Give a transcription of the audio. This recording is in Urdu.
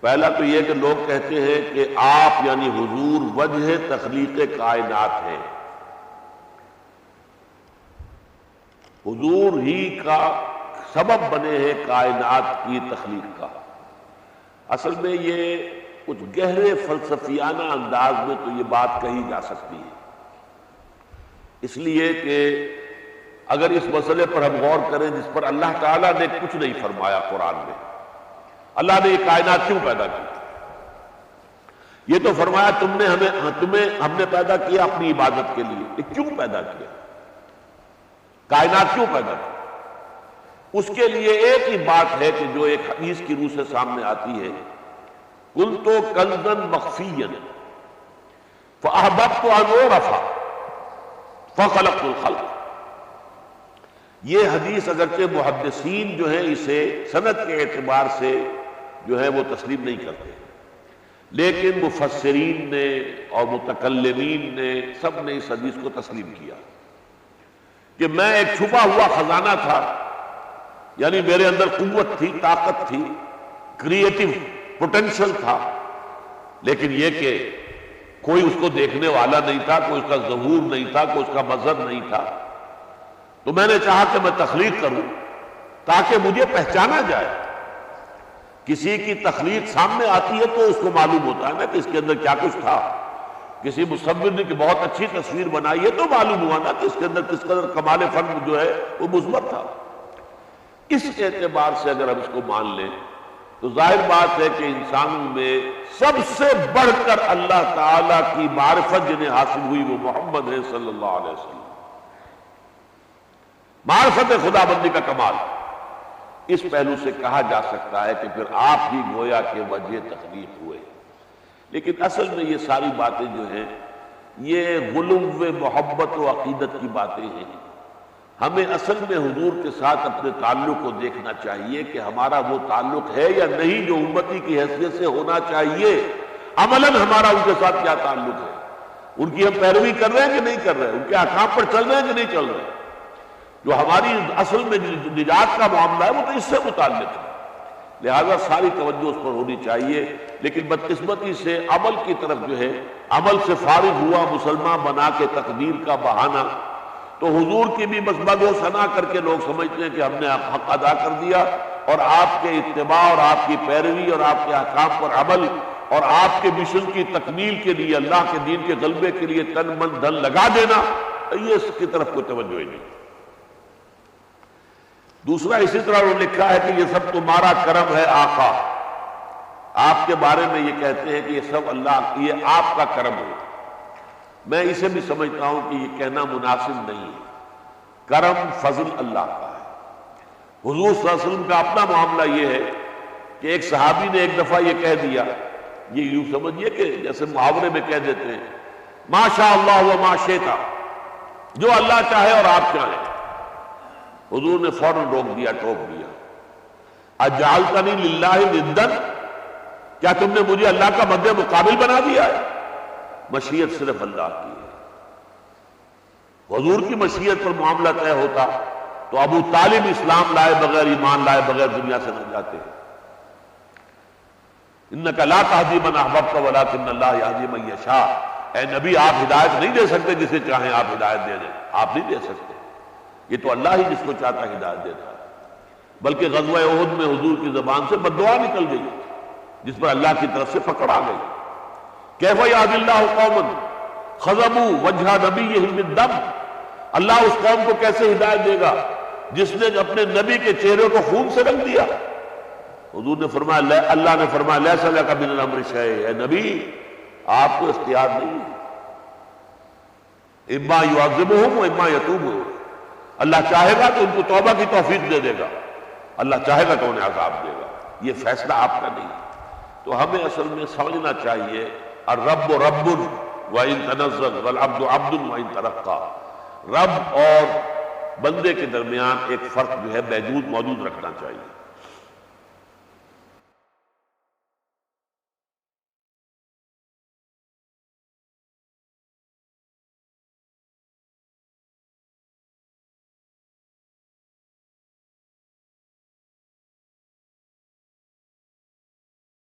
پہلا تو یہ کہ لوگ کہتے ہیں کہ آپ یعنی حضور وجہ تخلیق کائنات ہیں، حضور ہی کا سبب بنے ہیں کائنات کی تخلیق کا۔ اصل میں یہ کچھ گہرے فلسفیانہ انداز میں تو یہ بات کہی جا سکتی ہے، اس لیے کہ اگر اس مسئلے پر ہم غور کریں جس پر اللہ تعالیٰ نے کچھ نہیں فرمایا قرآن میں، اللہ نے یہ کائنات کیوں پیدا کی؟ یہ تو فرمایا ہم نے پیدا کیا اپنی عبادت کے لیے، یہ کیوں پیدا کیا؟ کائنات کیوں پیدا کی؟ اس کے لیے ایک ہی بات ہے کہ جو ایک حدیث کی روح سے سامنے آتی ہے، کنت کنزا مخفیا فاحببت ان اعرف فخلقت الخلق۔ یہ حدیث اگرچہ محدثین جو ہے اسے سند کے اعتبار سے جو ہے وہ تسلیم نہیں کرتے، لیکن مفسرین نے اور متکلمین نے سب نے اس حدیث کو تسلیم کیا کہ میں ایک چھپا ہوا خزانہ تھا، یعنی میرے اندر قوت تھی، طاقت تھی، کریٹو پوٹینشل تھا، لیکن یہ کہ کوئی اس کو دیکھنے والا نہیں تھا، کوئی اس کا ظہور نہیں تھا، کوئی اس کا مظہر نہیں تھا، تو میں نے چاہا کہ میں تخلیق کروں تاکہ مجھے پہچانا جائے۔ کسی کی تخلیق سامنے آتی ہے تو اس کو معلوم ہوتا ہے نا کہ اس کے اندر کیا کچھ تھا۔ کسی مصور نے کہ بہت اچھی تصویر بنائی ہے تو معلوم ہوا نا کہ اس کے اندر کس قدر کمال فن جو ہے وہ مثبت تھا۔ اس اعتبار سے اگر ہم اس کو مان لیں تو ظاہر بات ہے کہ انسانوں میں سب سے بڑھ کر اللہ تعالیٰ کی معرفت جنہیں حاصل ہوئی وہ محمد ہے صلی اللہ علیہ وسلم۔ معرفت خدا بندی کا کمال، اس پہلو سے کہا جا سکتا ہے کہ پھر آپ ہی گویا کہ وجہ تخلیق ہوئے۔ لیکن اصل میں یہ ساری باتیں جو ہیں یہ غلو محبت و عقیدت کی باتیں ہیں۔ ہمیں اصل میں حضور کے ساتھ اپنے تعلق کو دیکھنا چاہیے کہ ہمارا وہ تعلق ہے یا نہیں جو امتی کی حیثیت سے ہونا چاہیے۔ عملاً ہمارا ان کے ساتھ کیا تعلق ہے؟ ان کی ہم پیروی کر رہے ہیں کہ نہیں کر رہے ہیں؟ ان کے احکام پر چل رہے ہیں کہ نہیں چل رہے ہیں؟ جو ہماری اصل میں نجات کا معاملہ ہے وہ تو اس سے متعلق ہے، لہذا ساری توجہ اس پر ہونی چاہیے۔ لیکن بدقسمتی سے عمل کی طرف جو ہے، عمل سے فارغ ہوا مسلمان بنا کے تقدیر کا بہانہ، تو حضور کی بھی بس مدح و ثنا کر کے لوگ سمجھتے ہیں کہ ہم نے حق ادا کر دیا، اور آپ کے اتباع اور آپ کی پیروی اور آپ کے احکام پر عمل اور آپ کے مشن کی تکمیل کے لیے، اللہ کے دین کے غلبے کے لیے تن من دھن لگا دینا، یہ اس کی طرف کوئی توجہ ہی نہیں۔ دوسرا اسی طرح انہوں نے لکھا ہے کہ یہ سب تمہارا کرم ہے آقا، آپ کے بارے میں یہ کہتے ہیں کہ یہ سب اللہ، یہ آپ کا کرم ہے۔ میں اسے بھی سمجھتا ہوں کہ یہ کہنا مناسب نہیں ہے۔ کرم فضل اللہ کا ہے۔ حضور صلی اللہ علیہ وسلم کا اپنا معاملہ یہ ہے کہ ایک صحابی نے ایک دفعہ یہ کہہ دیا، یہ یوں سمجھیے کہ جیسے محاورے میں کہہ دیتے ہیں ما شاء اللہ و ما شئت، جو اللہ چاہے اور آپ چاہیں۔ حضور نے فوراً روک دیا، ٹوک دیا، اجعلتنی للہ ندا، کیا تم نے مجھے اللہ کا مد مقابل بنا دیا ہے؟ مشیت صرف اللہ کی ہے۔ حضور کی مشیت پر معاملہ طے ہوتا تو ابو طالب اسلام لائے بغیر، ایمان لائے بغیر دنیا سے نہ جاتے۔ انک لا تہدی من احببت ولکن اللہ یہدی من یشاء، اے نبی آپ ہدایت نہیں دے سکتے جسے چاہیں آپ ہدایت دے دیں، آپ نہیں دے سکتے، یہ تو اللہ ہی جس کو چاہتا ہدایت دیتا ہے۔ بلکہ غزوہ احد میں حضور کی زبان سے بد دعا نکل گئی جس پر اللہ کی طرف سے پکڑ آ گئی۔ کیف یہدی اللہ قوما خضبوا وجہ نبیہم بالدم، اللہ اس قوم کو کیسے ہدایت دے گا جس نے اپنے نبی کے چہرے کو خون سے رنگ دیا؟ حضور نے فرمایا، اللہ نے فرمایا لیس لک من الامر شیء، اے نبی آپ کو اختیار نہیں ہے، اما یعذبہم و اما یتوب، اللہ چاہے گا تو ان کو توبہ کی توفیق دے دے گا، اللہ چاہے گا تو انہیں عذاب دے گا، یہ فیصلہ آپ کا نہیں۔ تو ہمیں اصل میں سمجھنا چاہیے الرب رب وَإِن تَنَزَّلْ وَالْعَبْدُ عَبْدٌ وَإِن تَرَقَّى، رب اور بندے کے درمیان ایک فرق جو ہے موجود رکھنا چاہیے۔